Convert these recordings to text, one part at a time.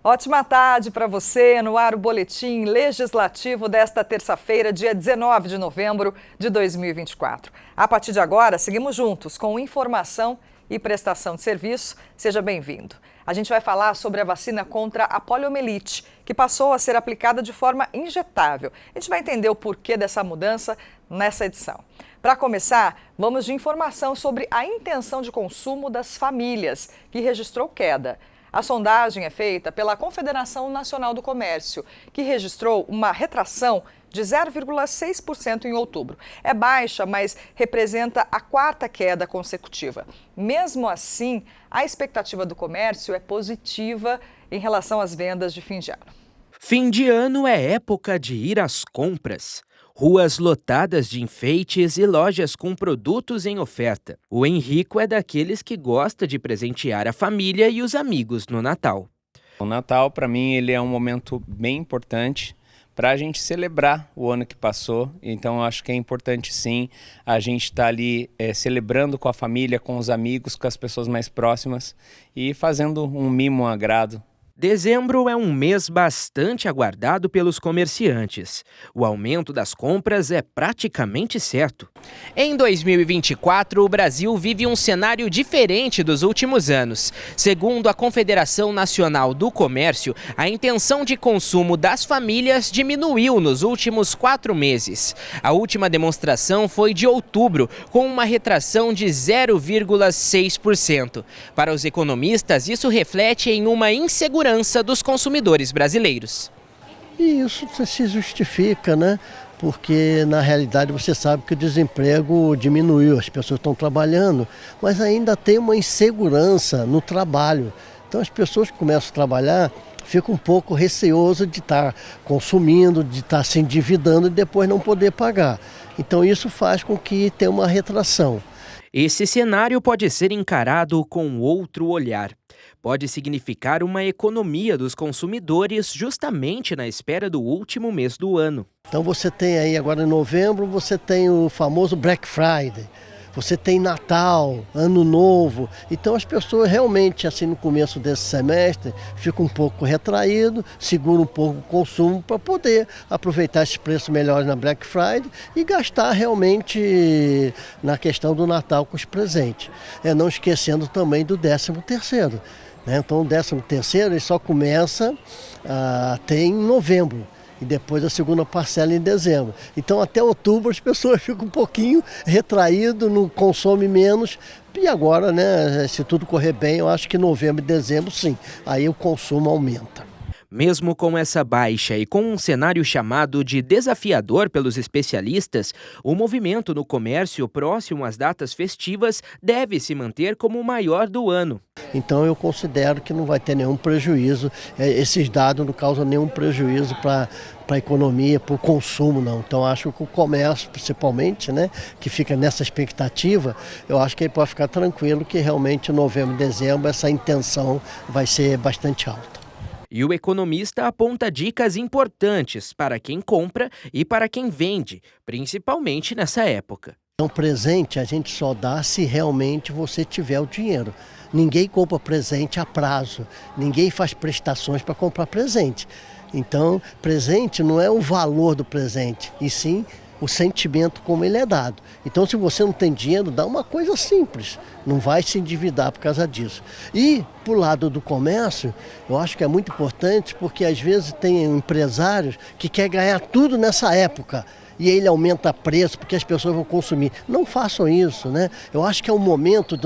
Ótima tarde para você, no ar o Boletim Legislativo desta terça-feira, dia 19 de novembro de 2024. A partir de agora, seguimos juntos com informação e prestação de serviço. Seja bem-vindo. A gente vai falar sobre a vacina contra a poliomielite, que passou a ser aplicada de forma injetável. A gente vai entender o porquê dessa mudança nessa edição. Para começar, vamos de informação sobre a intenção de consumo das famílias, que registrou queda. A sondagem é feita pela Confederação Nacional do Comércio, que registrou uma retração de 0,6% em outubro. É baixa, mas representa a quarta queda consecutiva. Mesmo assim, a expectativa do comércio é positiva em relação às vendas de fim de ano. Fim de ano é época de ir às compras. Ruas lotadas de enfeites e lojas com produtos em oferta. O Henrico é daqueles que gosta de presentear a família e os amigos no Natal. O Natal, para mim, ele é um momento bem importante para a gente celebrar o ano que passou. Então, eu acho que é importante, sim, a gente estar ali celebrando com a família, com os amigos, com as pessoas mais próximas e fazendo um mimo, um agrado. Dezembro é um mês bastante aguardado pelos comerciantes. O aumento das compras é praticamente certo. Em 2024, o Brasil vive um cenário diferente dos últimos anos. Segundo a Confederação Nacional do Comércio, a intenção de consumo das famílias diminuiu nos últimos 4 meses. A última demonstração foi de outubro, com uma retração de 0,6%. Para os economistas, isso reflete em uma insegurança dos consumidores brasileiros. E isso se justifica, né? Porque na realidade você sabe que o desemprego diminuiu, as pessoas estão trabalhando, mas ainda tem uma insegurança no trabalho. Então as pessoas que começam a trabalhar ficam um pouco receosas de estar consumindo, de estar se endividando e depois não poder pagar. Então isso faz com que tenha uma retração. Esse cenário pode ser encarado com outro olhar. Pode significar uma economia dos consumidores justamente na espera do último mês do ano. Então você tem aí agora em novembro, você tem o famoso Black Friday, você tem Natal, Ano Novo. Então as pessoas realmente assim no começo desse semestre ficam um pouco retraídos, seguram um pouco o consumo para poder aproveitar esses preços melhores na Black Friday e gastar realmente na questão do Natal com os presentes. Não esquecendo também do 13º. Então o 13º ele só começa a ter em novembro e depois a segunda parcela em dezembro. Então até outubro as pessoas ficam um pouquinho retraídas, não consomem menos. E agora, né, se tudo correr bem, eu acho que novembro e dezembro sim, aí o consumo aumenta. Mesmo com essa baixa e com um cenário chamado de desafiador pelos especialistas, o movimento no comércio próximo às datas festivas deve se manter como o maior do ano. Então eu considero que não vai ter nenhum prejuízo, esses dados não causam nenhum prejuízo para a economia, para o consumo não. Então acho que o comércio principalmente, né, que fica nessa expectativa, eu acho que ele pode ficar tranquilo que realmente em novembro e dezembro essa intenção vai ser bastante alta. E o economista aponta dicas importantes para quem compra e para quem vende, principalmente nessa época. Um presente a gente só dá se realmente você tiver o dinheiro. Ninguém compra presente a prazo, ninguém faz prestações para comprar presente. Então, presente não é o valor do presente, e sim o sentimento como ele é dado. Então, se você não tem dinheiro, dá uma coisa simples, não vai se endividar por causa disso. E, por lado do comércio, eu acho que é muito importante, porque às vezes tem empresários que querem ganhar tudo nessa época, e ele aumenta preço porque as pessoas vão consumir. Não façam isso, né? Eu acho que é o momento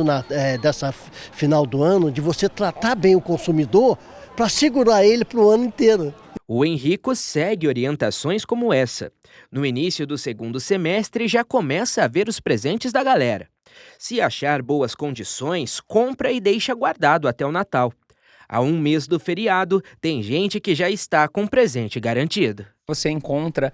dessa final do ano de você tratar bem o consumidor para segurar ele para o ano inteiro. O Henrico segue orientações como essa. No início do segundo semestre já começa a ver os presentes da galera. Se achar boas condições, compra e deixa guardado até o Natal. Há um mês do feriado, tem gente que já está com presente garantido. Você encontra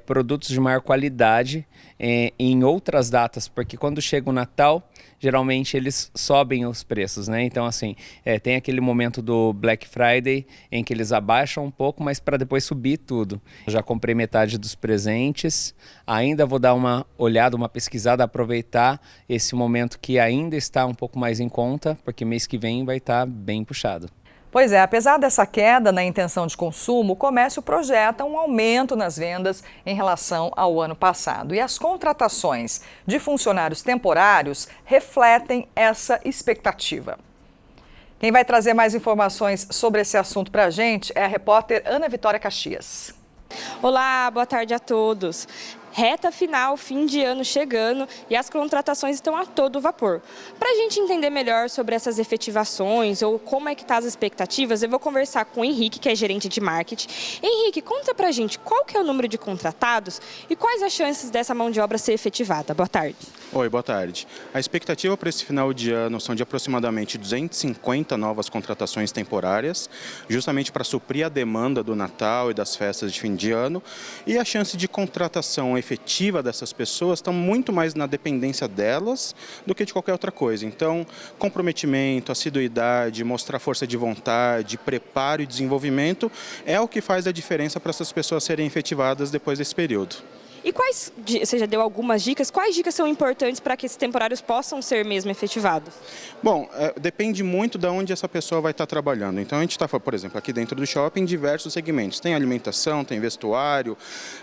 produtos de maior qualidade em outras datas, porque quando chega o Natal, geralmente eles sobem os preços, né? Então, assim, tem aquele momento do Black Friday em que eles abaixam um pouco, mas para depois subir tudo. Eu já comprei metade dos presentes, ainda vou dar uma olhada, uma pesquisada, aproveitar esse momento que ainda está um pouco mais em conta, porque mês que vem vai estar bem puxado. Pois é, apesar dessa queda na intenção de consumo, o comércio projeta um aumento nas vendas em relação ao ano passado. E as contratações de funcionários temporários refletem essa expectativa. Quem vai trazer mais informações sobre esse assunto para a gente é a repórter Ana Vitória Caxias. Olá, boa tarde a todos. Reta final, fim de ano chegando e as contratações estão a todo vapor. Para a gente entender melhor sobre essas efetivações ou como é que estão as expectativas, eu vou conversar com o Henrique, que é gerente de marketing. Henrique, conta pra gente qual que é o número de contratados e quais as chances dessa mão de obra ser efetivada. Boa tarde. Oi, boa tarde. A expectativa para esse final de ano são de aproximadamente 250 novas contratações temporárias, justamente para suprir a demanda do Natal e das festas de fim de ano. E a chance de contratação efetiva dessas pessoas está muito mais na dependência delas do que de qualquer outra coisa. Então, comprometimento, assiduidade, mostrar força de vontade, preparo e desenvolvimento é o que faz a diferença para essas pessoas serem efetivadas depois desse período. E você já deu algumas dicas, quais dicas são importantes para que esses temporários possam ser mesmo efetivados? Bom, depende muito de onde essa pessoa vai estar trabalhando. Então a gente está, por exemplo, aqui dentro do shopping, diversos segmentos. Tem alimentação, tem vestuário,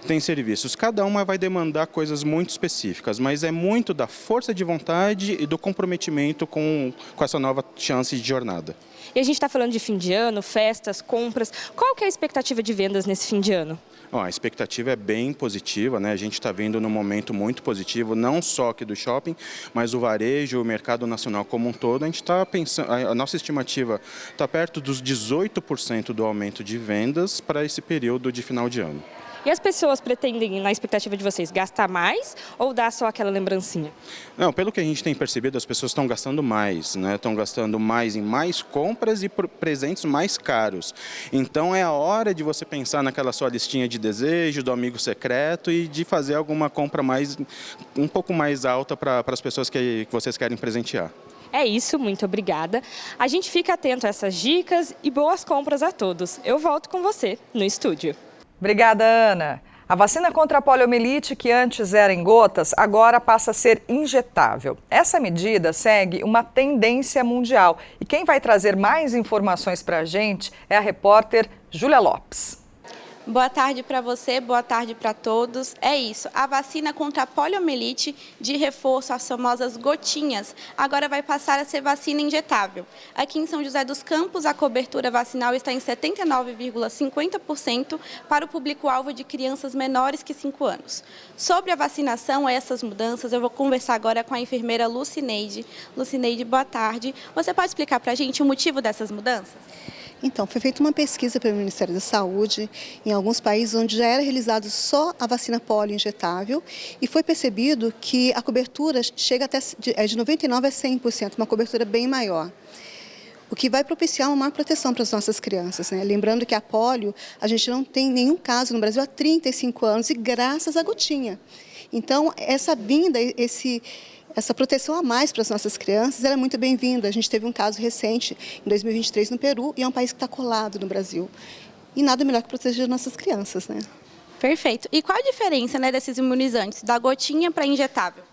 tem serviços. Cada uma vai demandar coisas muito específicas, mas é muito da força de vontade e do comprometimento com essa nova chance de jornada. E a gente está falando de fim de ano, festas, compras. Qual que é a expectativa de vendas nesse fim de ano? A expectativa é bem positiva, né? A gente está vendo num momento muito positivo, não só aqui do shopping, mas o varejo, o mercado nacional como um todo. A gente está pensando, a nossa estimativa está perto dos 18% do aumento de vendas para esse período de final de ano. E as pessoas pretendem, na expectativa de vocês, gastar mais ou dar só aquela lembrancinha? Não, pelo que a gente tem percebido, as pessoas estão gastando mais, né? Estão gastando mais em mais compras e presentes mais caros. Então é a hora de você pensar naquela sua listinha de desejo, do amigo secreto e de fazer alguma compra um pouco mais alta para as pessoas que vocês querem presentear. É isso, muito obrigada. A gente fica atento a essas dicas e boas compras a todos. Eu volto com você no estúdio. Obrigada, Ana. A vacina contra a poliomielite, que antes era em gotas, agora passa a ser injetável. Essa medida segue uma tendência mundial. E quem vai trazer mais informações para a gente é a repórter Júlia Lopes. Boa tarde para você, boa tarde para todos. É isso, a vacina contra a poliomielite de reforço, as famosas gotinhas, agora vai passar a ser vacina injetável. Aqui em São José dos Campos, a cobertura vacinal está em 79,50% para o público-alvo de crianças menores que 5 anos. Sobre a vacinação, essas mudanças, eu vou conversar agora com a enfermeira Lucineide. Lucineide, boa tarde. Você pode explicar para a gente o motivo dessas mudanças? Então, foi feita uma pesquisa pelo Ministério da Saúde em alguns países onde já era realizado só a vacina polio injetável e foi percebido que a cobertura chega até de 99% a 100%, uma cobertura bem maior. O que vai propiciar uma maior proteção para as nossas crianças, né? Lembrando que a polio, a gente não tem nenhum caso no Brasil há 35 anos e graças à gotinha. Então, essa vinda, essa proteção a mais para as nossas crianças é muito bem-vinda. A gente teve um caso recente, em 2023, no Peru, e é um país que está colado no Brasil. E nada melhor que proteger as nossas crianças, né? Perfeito. E qual a diferença, né, desses imunizantes, da gotinha para injetável?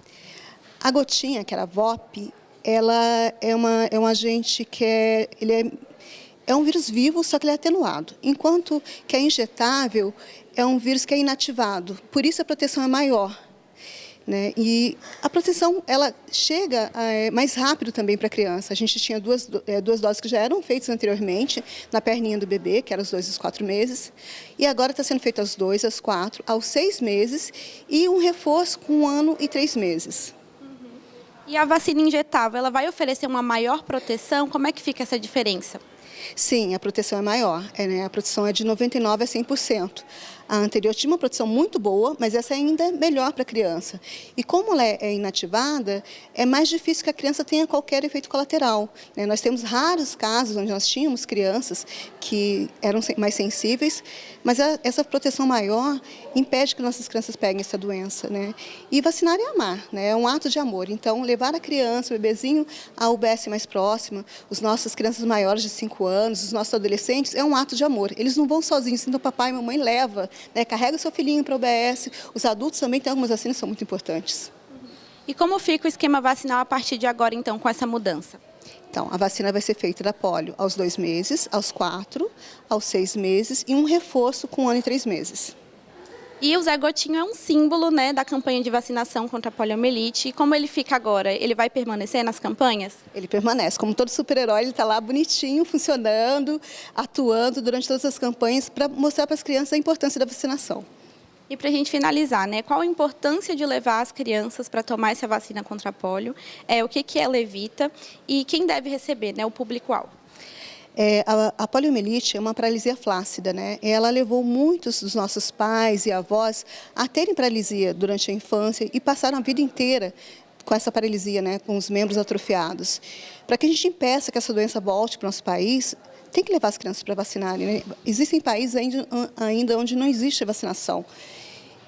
A gotinha, que era a VOP, ela é um agente que é um vírus vivo, só que ele é atenuado. Enquanto que a injetável é um vírus que é inativado. Por isso a proteção é maior. Né? E a proteção ela chega mais rápido também para a criança. A gente tinha duas doses que já eram feitas anteriormente, na perninha do bebê, que eram os 2 e os 4 meses, e agora está sendo feito aos 2, aos 4, aos 6 meses, e um reforço com 1 ano e 3 meses. E a vacina injetável, ela vai oferecer uma maior proteção? Como é que fica essa diferença? Sim, a proteção é maior, né? A proteção é de 99% a 100%. A anterior tinha uma proteção muito boa, mas essa ainda é melhor para a criança. E como ela é inativada, é mais difícil que a criança tenha qualquer efeito colateral, né? Nós temos raros casos onde nós tínhamos crianças que eram mais sensíveis, mas essa proteção maior impede que nossas crianças peguem essa doença, né? E vacinar é amar, né? É um ato de amor. Então, levar a criança, o bebezinho, à UBS mais próxima, as nossas crianças maiores de 5 anos, os nossos adolescentes, é um ato de amor. Eles não vão sozinhos, então papai e mamãe leva, né? Carrega o seu filhinho para a UBS. Os adultos também têm algumas vacinas que são muito importantes. E como fica o esquema vacinal a partir de agora, então, com essa mudança? Então, a vacina vai ser feita da polio aos 2 meses, aos 4, aos 6 meses e um reforço com 1 ano e 3 meses. E o Zé Gotinho é um símbolo, né, da campanha de vacinação contra a poliomielite. E como ele fica agora? Ele vai permanecer nas campanhas? Ele permanece. Como todo super-herói, ele está lá bonitinho, funcionando, atuando durante todas as campanhas para mostrar para as crianças a importância da vacinação. E para a gente finalizar, né, qual a importância de levar as crianças para tomar essa vacina contra a polio? O que ela evita e quem deve receber, né, o público-alvo? A poliomielite é uma paralisia flácida, né? Ela levou muitos dos nossos pais e avós a terem paralisia durante a infância e passaram a vida inteira com essa paralisia, né? Com os membros atrofiados. Para que a gente impeça que essa doença volte para o nosso país, tem que levar as crianças para vacinarem, né? Existem países ainda onde não existe vacinação.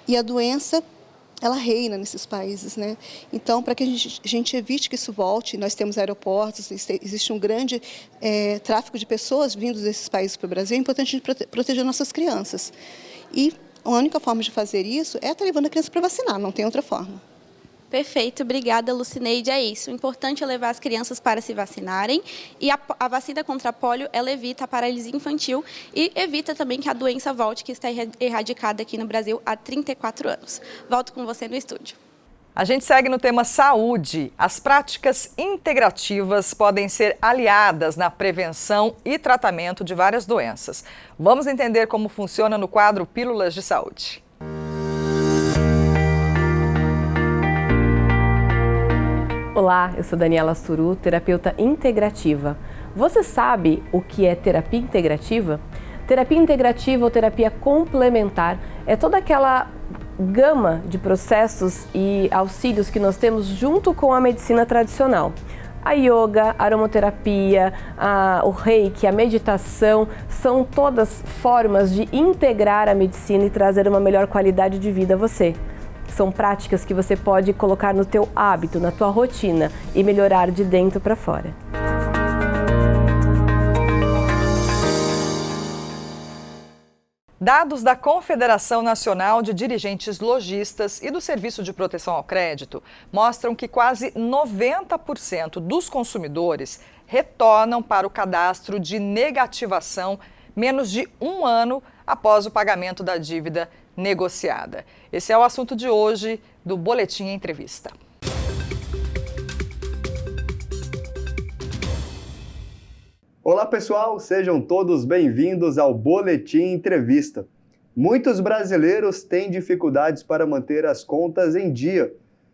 E a doença, ela reina nesses países, né? Então, para que a gente evite que isso volte, nós temos aeroportos, existe um grande tráfego de pessoas vindos desses países para o Brasil, é importante a gente proteger nossas crianças. E a única forma de fazer isso é estar levando a criança para vacinar, não tem outra forma. Perfeito, obrigada, Lucineide. É isso, o importante é levar as crianças para se vacinarem e a vacina contra a polio, ela evita a paralisia infantil e evita também que a doença volte, que está erradicada aqui no Brasil há 34 anos. Volto com você no estúdio. A gente segue no tema saúde. As práticas integrativas podem ser aliadas na prevenção e tratamento de várias doenças. Vamos entender como funciona no quadro Pílulas de Saúde. Olá, eu sou Daniela Suru, terapeuta integrativa. Você sabe o que é terapia integrativa? Terapia integrativa ou terapia complementar é toda aquela gama de processos e auxílios que nós temos junto com a medicina tradicional. A yoga, a aromaterapia, o reiki, a meditação, são todas formas de integrar a medicina e trazer uma melhor qualidade de vida a você. São práticas que você pode colocar no teu hábito, na tua rotina e melhorar de dentro para fora. Dados da Confederação Nacional de Dirigentes Lojistas e do Serviço de Proteção ao Crédito mostram que quase 90% dos consumidores retornam para o cadastro de negativação menos de 1 ano após o pagamento da dívida negociada. Esse é o assunto de hoje do Boletim Entrevista. Olá pessoal, sejam todos bem-vindos ao Boletim Entrevista. Muitos brasileiros têm dificuldades para manter as contas em dia.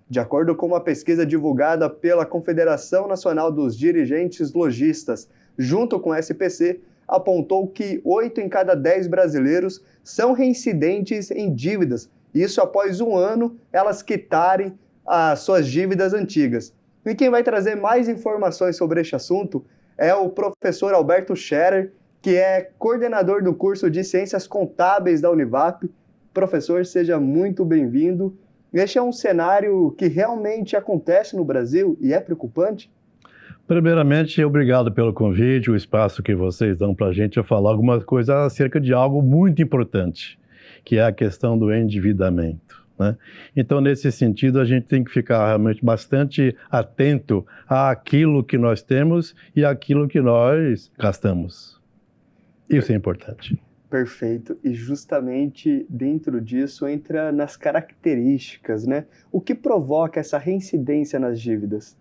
De acordo com uma pesquisa divulgada pela Confederação Nacional dos Dirigentes Lojistas, junto com a SPC, apontou que 8 em cada 10 brasileiros são reincidentes em dívidas, isso após 1 ano elas quitarem as suas dívidas antigas. E quem vai trazer mais informações sobre este assunto é o professor Alberto Scherer, que é coordenador do curso de Ciências Contábeis da Univap. Professor, seja muito bem-vindo. Este é um cenário que realmente acontece no Brasil e é preocupante? Primeiramente, obrigado pelo convite, o espaço que vocês dão para a gente falar alguma coisa acerca de algo muito importante, que é a questão do endividamento, né? Então, nesse sentido, a gente tem que ficar realmente bastante atento àquilo que nós temos e àquilo que nós gastamos. Isso é importante. Perfeito. E justamente dentro disso entra nas características, né? O que provoca essa reincidência nas dívidas?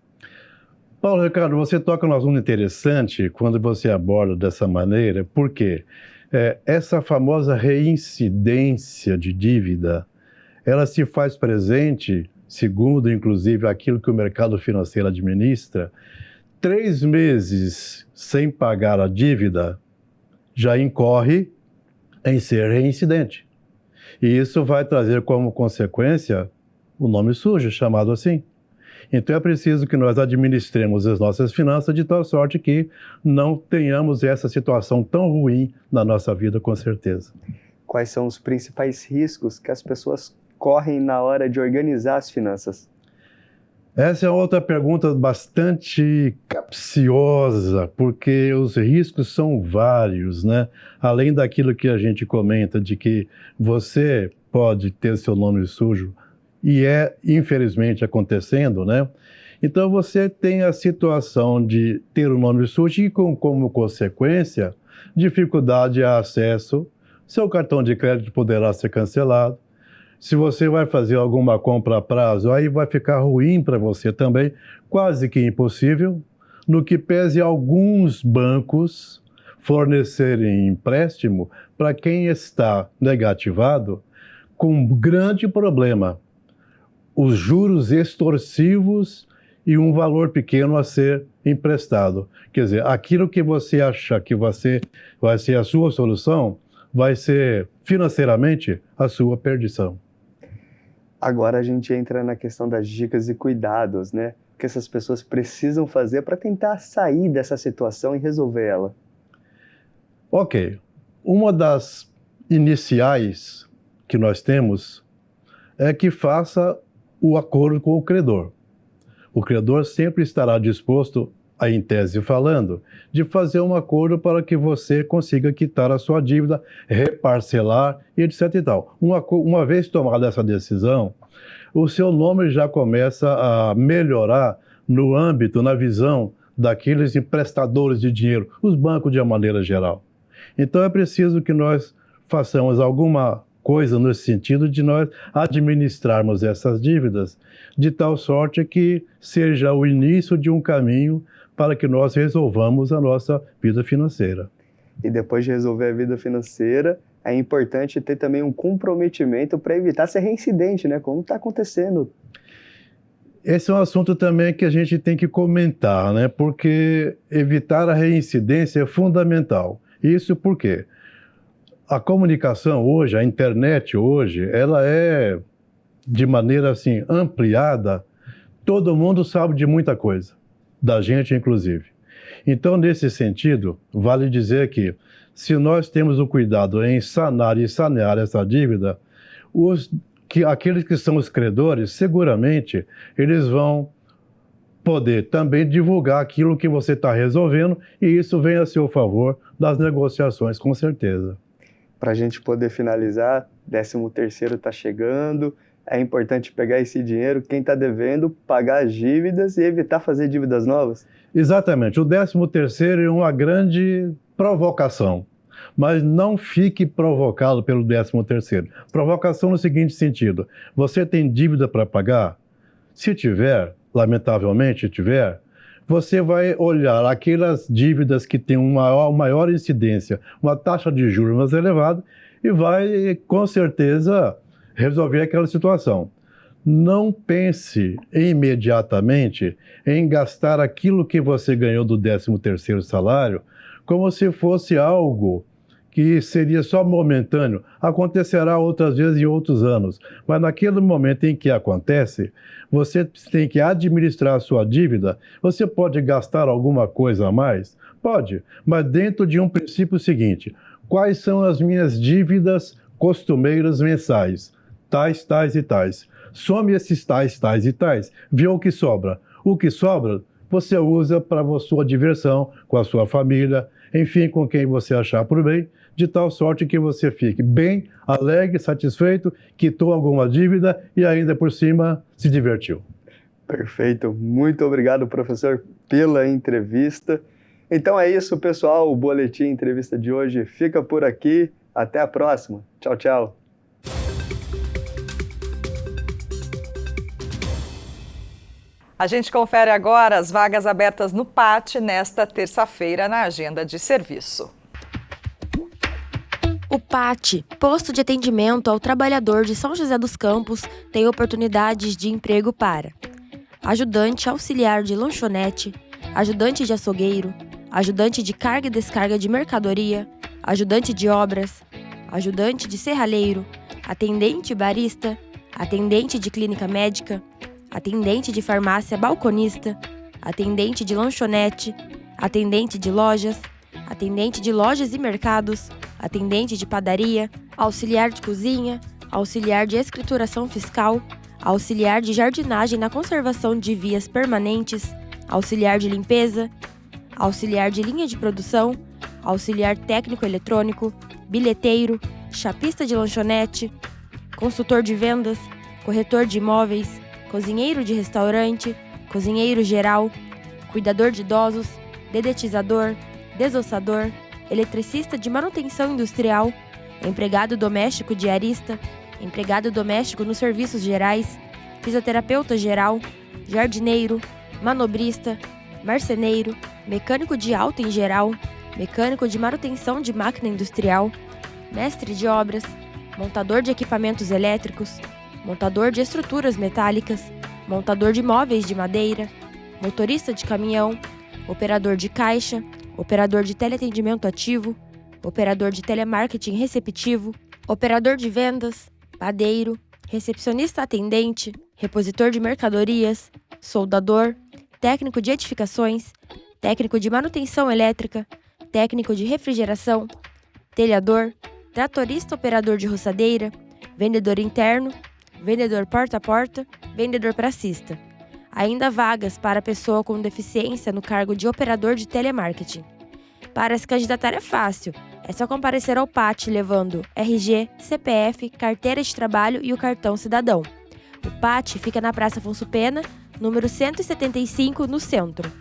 Paulo Ricardo, você toca num assunto interessante quando você aborda dessa maneira, porque essa famosa reincidência de dívida, ela se faz presente, segundo inclusive aquilo que o mercado financeiro administra, 3 meses sem pagar a dívida já incorre em ser reincidente. E isso vai trazer como consequência o nome sujo, chamado assim. Então é preciso que nós administremos as nossas finanças de tal sorte que não tenhamos essa situação tão ruim na nossa vida, com certeza. Quais são os principais riscos que as pessoas correm na hora de organizar as finanças? Essa é outra pergunta bastante capciosa, porque os riscos são vários, né? Além daquilo que a gente comenta de que você pode ter seu nome sujo, e infelizmente acontecendo, né? Então você tem a situação de ter o nome sujo e como consequência, dificuldade a acesso, seu cartão de crédito poderá ser cancelado. Se você vai fazer alguma compra a prazo, aí vai ficar ruim para você também, quase que impossível, no que pese alguns bancos fornecerem empréstimo para quem está negativado, com um grande problema, os juros extorsivos e um valor pequeno a ser emprestado. Quer dizer, aquilo que você acha que vai ser a sua solução, vai ser financeiramente a sua perdição. Agora a gente entra na questão das dicas e cuidados, né? O que essas pessoas precisam fazer para tentar sair dessa situação e resolver ela. Ok. Uma das iniciais que nós temos é que faça o acordo com o credor. O credor sempre estará disposto, em tese falando, de fazer um acordo para que você consiga quitar a sua dívida, reparcelar e etc e tal. Uma vez tomada essa decisão, o seu nome já começa a melhorar no âmbito, na visão daqueles emprestadores de dinheiro, os bancos de uma maneira geral. Então é preciso que nós façamos alguma coisa no sentido de nós administrarmos essas dívidas de tal sorte que seja o início de um caminho para que nós resolvamos a nossa vida financeira. E depois de resolver a vida financeira, é importante ter também um comprometimento para evitar ser reincidente, né? Como está acontecendo. Esse é um assunto também que a gente tem que comentar, né? Porque evitar a reincidência é fundamental. Isso por quê? A comunicação hoje, a internet hoje, ela é de maneira assim ampliada. Todo mundo sabe de muita coisa, da gente inclusive. Então, nesse sentido, vale dizer que se nós temos o cuidado em sanar e sanear essa dívida, aqueles que são os credores, seguramente, eles vão poder também divulgar aquilo que você está resolvendo e isso vem a seu favor das negociações, com certeza. Para a gente poder finalizar, 13º está chegando, é importante pegar esse dinheiro, quem está devendo, pagar as dívidas e evitar fazer dívidas novas? Exatamente, o 13º é uma grande provocação, mas não fique provocado pelo 13º. Provocação no seguinte sentido, você tem dívida para pagar? Se tiver, lamentavelmente tiver, você vai olhar aquelas dívidas que têm uma maior incidência, uma taxa de juros mais elevada e vai, com certeza, resolver aquela situação. Não pense imediatamente em gastar aquilo que você ganhou do 13º salário como se fosse algo que seria só momentâneo. Acontecerá outras vezes em outros anos, mas naquele momento em que acontece, você tem que administrar a sua dívida. Você pode gastar alguma coisa a mais? Pode, mas dentro de um princípio seguinte: quais são as minhas dívidas costumeiras mensais? Tais, tais e tais. Some esses tais, tais e tais. Vê o que sobra. O que sobra, você usa para a sua diversão, com a sua família, enfim, com quem você achar por bem, de tal sorte que você fique bem, alegre, satisfeito, quitou alguma dívida e ainda por cima se divertiu. Perfeito. Muito obrigado, professor, pela entrevista. Então é isso, pessoal. O Boletim Entrevista de hoje fica por aqui. Até a próxima. Tchau, tchau. A gente confere agora as vagas abertas no PAT nesta terça-feira na agenda de serviço. O PAT, Posto de Atendimento ao Trabalhador de São José dos Campos, tem oportunidades de emprego para ajudante auxiliar de lanchonete, ajudante de açougueiro, ajudante de carga e descarga de mercadoria, ajudante de obras, ajudante de serralheiro, atendente barista, atendente de clínica médica, atendente de farmácia balconista, atendente de lanchonete, atendente de lojas e mercados, atendente de padaria, auxiliar de cozinha, auxiliar de escrituração fiscal, auxiliar de jardinagem na conservação de vias permanentes, auxiliar de limpeza, auxiliar de linha de produção, auxiliar técnico eletrônico, bilheteiro, chapista de lanchonete, consultor de vendas, corretor de imóveis, cozinheiro de restaurante, cozinheiro geral, cuidador de idosos, dedetizador, desossador, eletricista de manutenção industrial, empregado doméstico diarista, empregado doméstico nos serviços gerais, fisioterapeuta geral, jardineiro, manobrista, marceneiro, mecânico de alta em geral, mecânico de manutenção de máquina industrial, mestre de obras, montador de equipamentos elétricos, montador de estruturas metálicas, montador de móveis de madeira, motorista de caminhão, operador de caixa, operador de teleatendimento ativo, operador de telemarketing receptivo, operador de vendas, padeiro, recepcionista atendente, repositor de mercadorias, soldador, técnico de edificações, técnico de manutenção elétrica, técnico de refrigeração, telhador, tratorista operador de roçadeira, vendedor interno, vendedor porta a porta, vendedor pracista. Ainda há vagas para pessoa com deficiência no cargo de operador de telemarketing. Para se candidatar é fácil, é só comparecer ao PAT levando RG, CPF, carteira de trabalho e o cartão cidadão. O PAT fica na Praça Afonso Pena, número 175, no centro.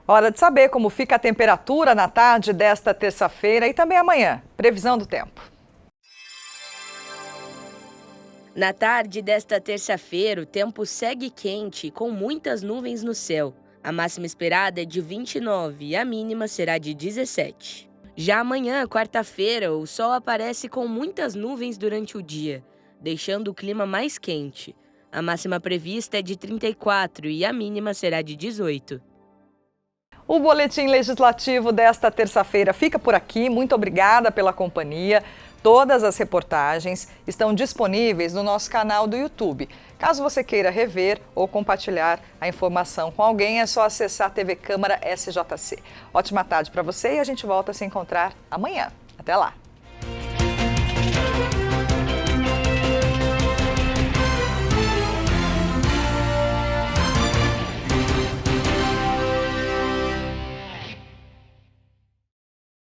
Hora de saber como fica a temperatura na tarde desta terça-feira e também amanhã. Previsão do tempo. Na tarde desta terça-feira, o tempo segue quente, com muitas nuvens no céu. A máxima esperada é de 29 e a mínima será de 17. Já amanhã, quarta-feira, o sol aparece com muitas nuvens durante o dia, deixando o clima mais quente. A máxima prevista é de 34 e a mínima será de 18. O Boletim Legislativo desta terça-feira fica por aqui. Muito obrigada pela companhia. Todas as reportagens estão disponíveis no nosso canal do YouTube. Caso você queira rever ou compartilhar a informação com alguém, é só acessar a TV Câmara SJC. Ótima tarde para você e a gente volta a se encontrar amanhã. Até lá!